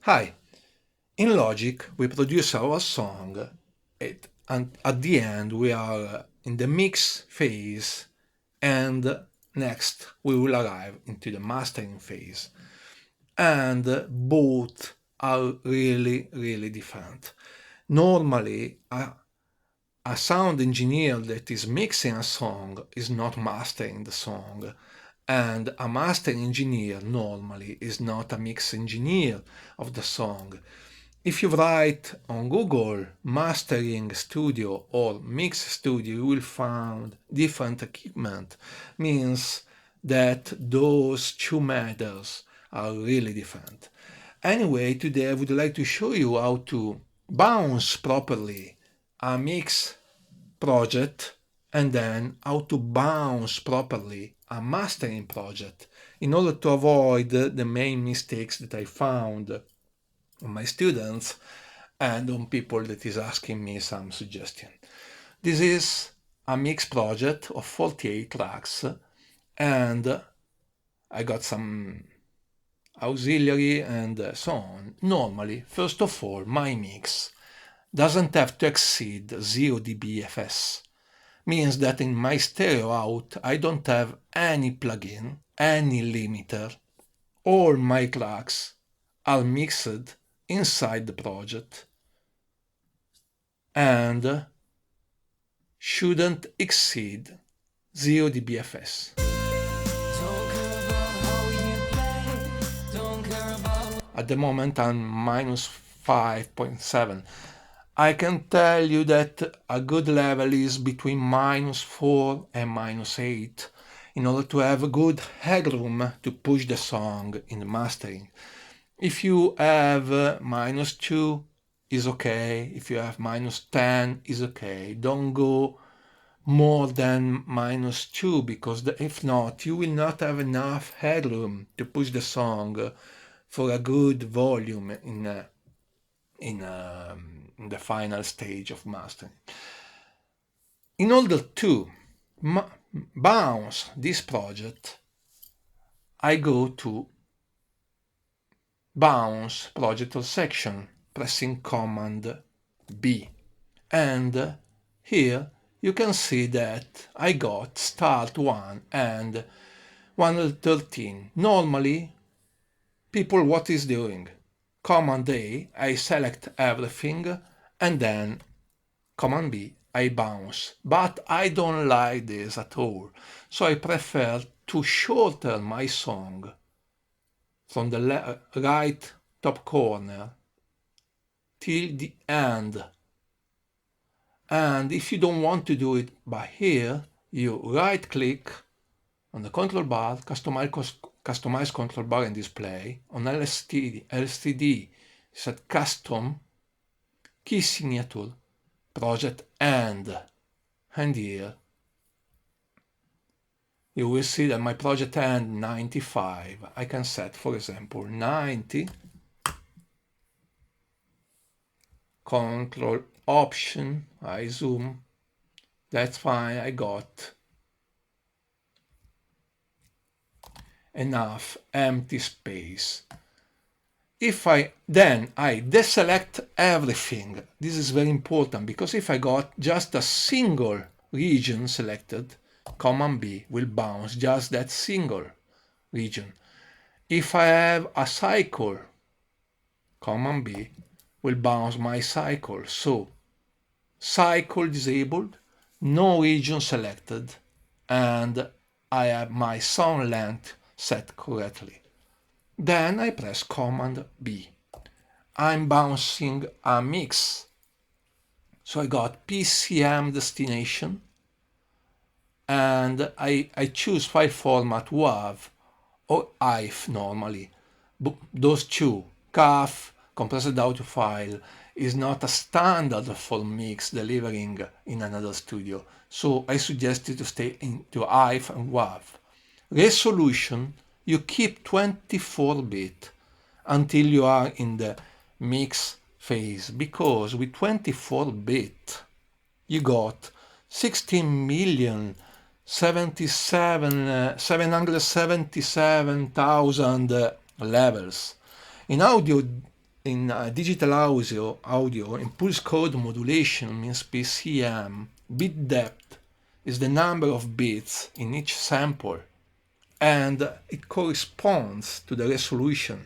Hi, in Logic we produce our song and at the end we are in the mix phase and next we will arrive into the mastering phase. And both are really different. Normally a sound engineer that is mixing a song is not mastering the song, and a mastering engineer normally is not a mix engineer of the song. If you write on Google mastering studio or mix studio, you will find different equipment. Means that those two matters are really different. Anyway, today I would like to show you how to bounce properly a mix project and then how to bounce properly a mastering project in order to avoid the main mistakes that I found on my students and on people that is asking me some suggestion. This is a mix project of 48 tracks and I got some auxiliary and so on. Normally, first of all, my mix doesn't have to exceed 0 dBFS. Means that in my stereo out I don't have any plugin, any limiter. All my tracks are mixed inside the project and shouldn't exceed 0 dBFS. At the moment I'm minus 5.7. I can tell you that a good level is between minus 4 and minus 8 in order to have a good headroom to push the song in the mastering. If you have minus 2 is okay, if you have minus 10 is okay. Don't go more than minus 2 because if not you will not have enough headroom to push the song for a good volume in the final stage of mastering. In order to bounce this project, I go to bounce project or section, pressing Command B. And here you can see that I got start 1 and 113. Normally, people what is doing? Command A, I select everything, and then Command B, I bounce. But I don't like this at all, so I prefer to shorten my song from the right top corner till the end. And if you don't want to do it by here, you right click on the control bar, customize control bar and display. On LCD, set custom, key signature, project end. And here you will see that my project end 95. I can set, for example, 90. Control Option, I zoom. That's fine, I got enough empty space. If I deselect everything, this is very important because if I got just a single region selected, Command B will bounce just that single region. If I have a cycle, Command B will bounce my cycle. So cycle disabled, no region selected, and I have my sound length set correctly. Then I press Command B. I'm bouncing a mix. So I got PCM destination, and I choose file format WAV or IF normally. Those two, CAF, compressed audio file, is not a standard for mix delivering in another studio, so I suggest you to stay into IF and WAV. Resolution, you keep 24-bit until you are in the mix phase, because with 24-bit you got 777,000 levels. In audio in digital audio, impulse code modulation means PCM, bit depth is the number of bits in each sample, and it corresponds to the resolution.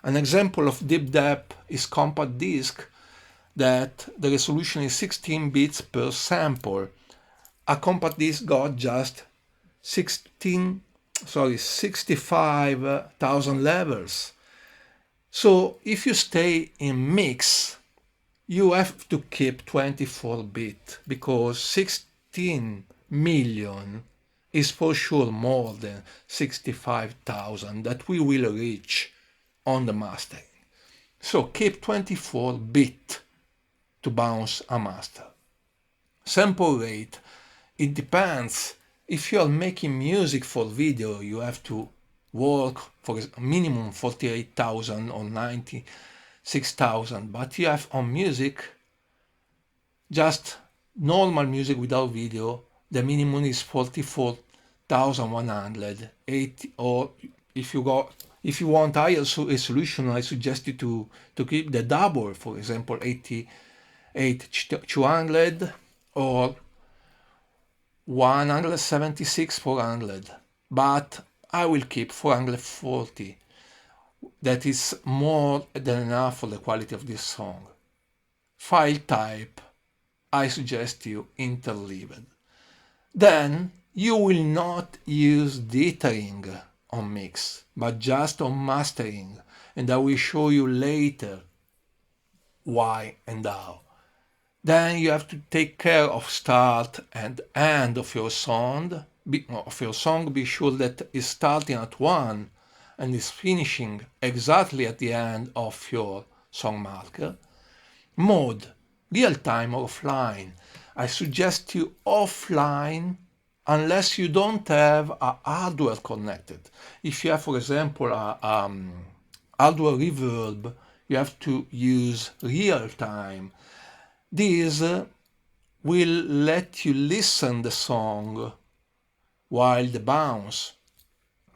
An example of deep depth is compact disc, that the resolution is 16 bits per sample. A compact disc got just 65,000 levels. So if you stay in mix, you have to keep 24-bit, because 16 million is for sure more than 65,000 that we will reach on the mastering. So keep 24-bit to bounce a master. Sample rate, it depends. If you are making music for video, you have to work for a minimum 48,000 or 96,000, but you have on music, just normal music without video, the minimum is 44,180, or if you want higher resolution, I suggest you to keep the double, for example 88,200 or 176,400, but I will keep 440. That is more than enough for the quality of this song. File type, I suggest you interleaved. Then you will not use dithering on mix, but just on mastering, and I will show you later why and how. Then you have to take care of start and end of your song. Be sure that it's starting at 1 and is finishing exactly at the end of your song marker. Mode, real time or offline. I suggest you offline unless you don't have a hardware connected. If you have, for example, a hardware reverb, you have to use real time. This will let you listen the song while the bounce.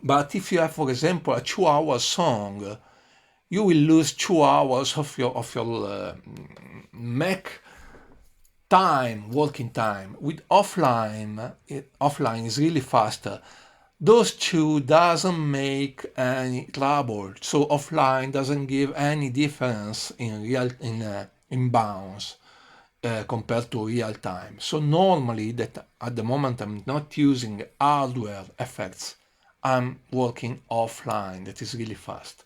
But if you have, for example, a 2-hour song, you will lose 2 hours of your Mac time, working time. With offline is really faster. Those two doesn't make any trouble, so offline doesn't give any difference in bounce compared to real time. So normally, that at the moment I'm not using hardware effects, I'm working offline. That is really fast.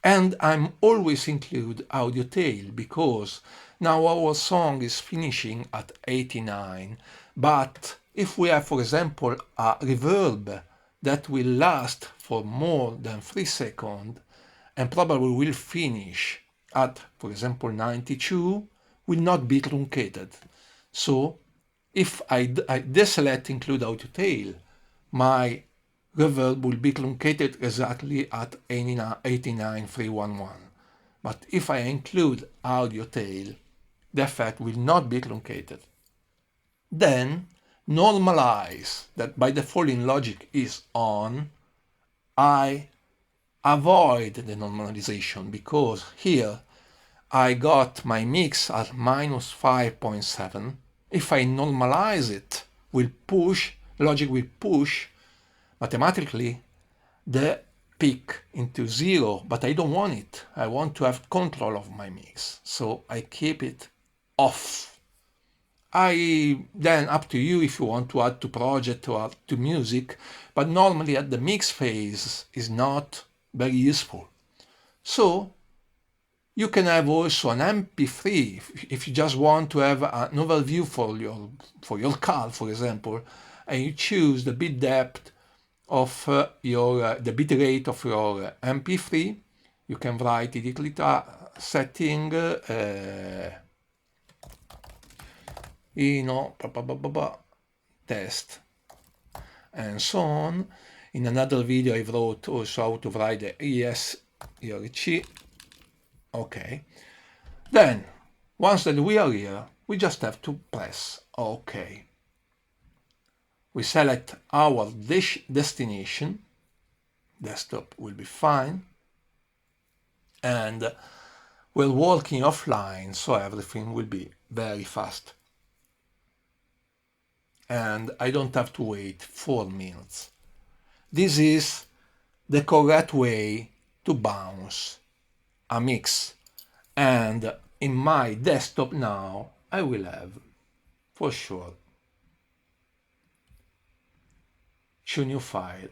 And I'm always include audio tail, because now our song is finishing at 89, but if we have, for example, a reverb that will last for more than 3 seconds and probably will finish at, for example, 92, will not be truncated. So if I deselect include audio tail, my reverb will be truncated exactly at 89,311. But if I include audio tail, the effect will not be truncated. Then normalize, that by default in Logic is on. I avoid the normalization because here I got my mix at minus 5.7. If I normalize it, Logic will push mathematically the peak into 0, but I don't want it. I want to have control of my mix, so I keep it off. Then up to you if you want to add to project or add to music, but normally at the mix phase is not very useful. So you can have also an MP3 if you just want to have an overview for your car, for example, and you choose the bit depth of the bit rate of your MP3. You can write the setting test and so on. In another video I wrote also how to write the ESRC. Okay. Then once that we are here, we just have to press OK. We select our destination. Desktop will be fine. And we're working offline, so everything will be very fast. And I don't have to wait 4 minutes. This is the correct way to bounce a mix. And in my desktop now, I will have, for sure, 2 new files.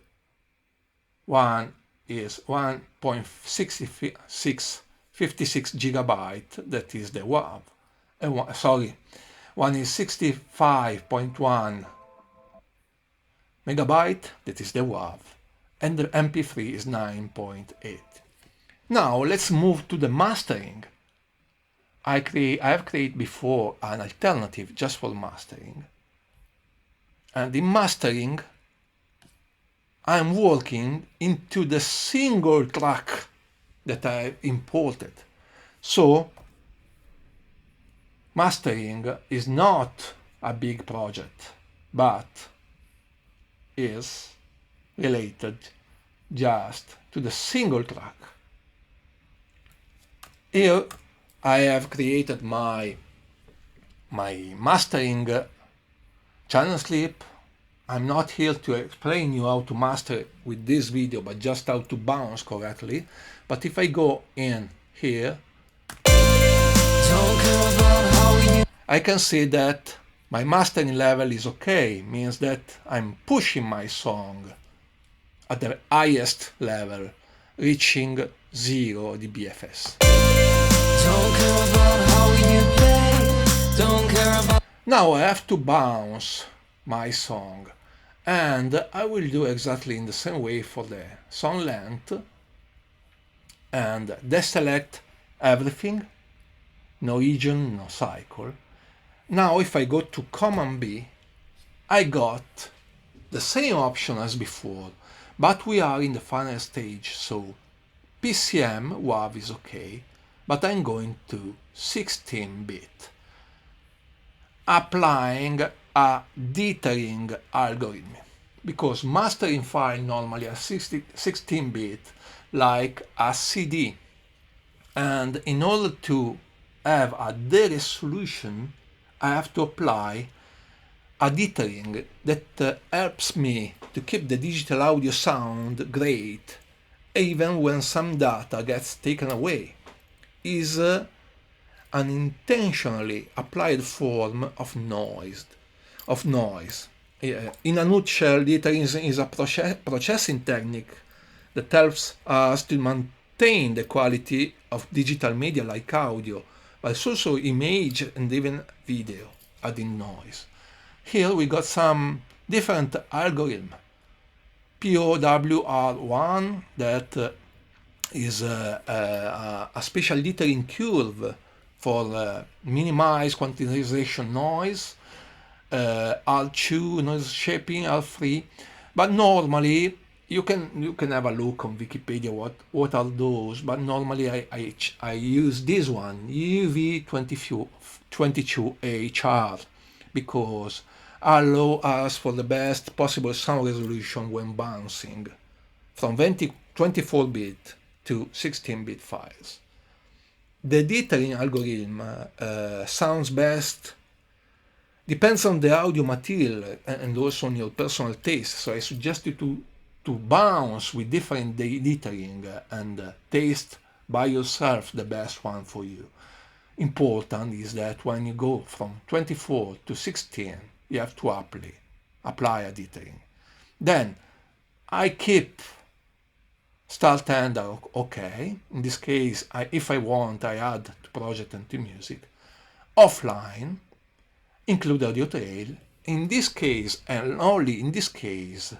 One is 1.56 gigabyte, that is the WAV, and one is 65.1 megabyte, that is the WAV, and the MP3 is 9.8. Now let's move to the mastering. I have created before an alternative just for mastering, and in mastering I'm working into the single track that I imported. So mastering is not a big project, but is related just to the single track. Here I have created my mastering channel slip. I'm not here to explain you how to master with this video, but just how to bounce correctly. But if I go in here, I can see that my mastering level is okay, means that I'm pushing my song at the highest level, reaching 0 dBFS. Now I have to bounce my song, and I will do exactly in the same way for the song length, and deselect everything, no region, no cycle. Now if I go to Command B, I got the same option as before, but we are in the final stage, so PCM WAV is okay, but I'm going to 16-bit, applying a dithering algorithm, because mastering file normally are 16-bit like a CD, and in order to have a de-resolution I have to apply a dithering that helps me to keep the digital audio sound great even when some data gets taken away. Is an intentionally applied form of noise. In a nutshell, dithering is a processing technique that helps us to maintain the quality of digital media like audio, but it's also image and even video, adding noise. Here we got some different algorithm. POWR1, that is a special dithering curve for minimize quantization noise, R2 noise shaping, R3, but normally you can have a look on Wikipedia what are those, but normally I use this one, UV22HR, because allow us for the best possible sound resolution when bouncing from 24-bit to 16-bit files. The dithering algorithm sounds best, depends on the audio material and also on your personal taste, so I suggest you to bounce with different dithering and taste by yourself the best one for you. Important is that when you go from 24 to 16, you have to apply a dithering. Then I keep start and okay. In this case, if I want, I add to project and to music. Offline, include audio trail. In this case, and only in this case,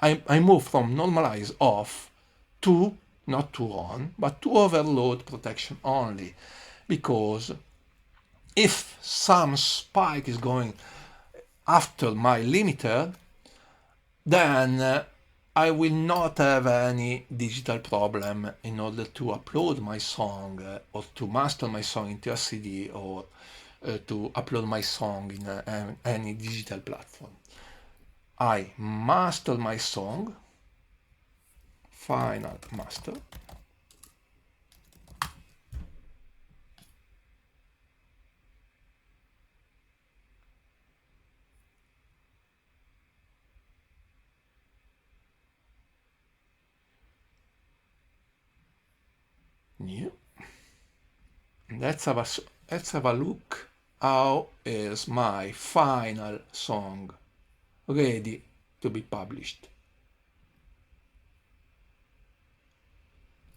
I move from normalize off to not to on, but to overload protection only, because if some spike is going after my limiter, then I will not have any digital problem in order to upload my song or to master my song into a CD or to upload my song in any digital platform. I master my song, final master, New. Let's have a look how is my final song ready to be published.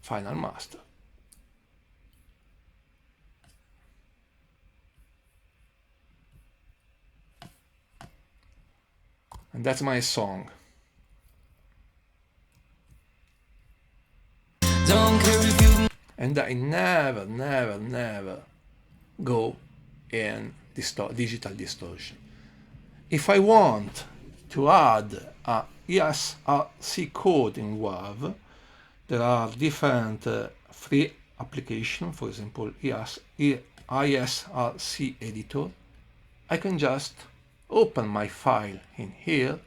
Final master. And that's my song. Don't care if you... And I never go in digital distortion. If I want to add a ESRC code in WAV, there are different free applications, for example, ISRC editor. I can just open my file in here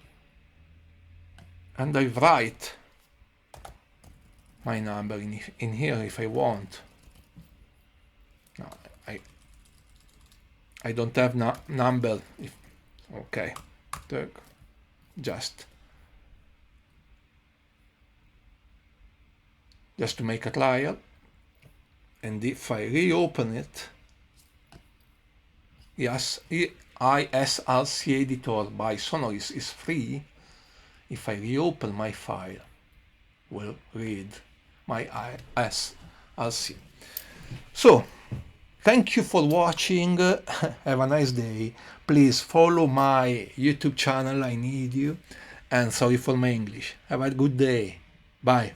and I write my number in here if I want. No, I don't have number. Okay, just to make a trial. And if I reopen it, yes, ISRC editor by Sonoris is free. If I reopen my file, will read my ISRC. So, thank you for watching. Have a nice day. Please follow my YouTube channel, I need you. And sorry for my English. Have a good day. Bye.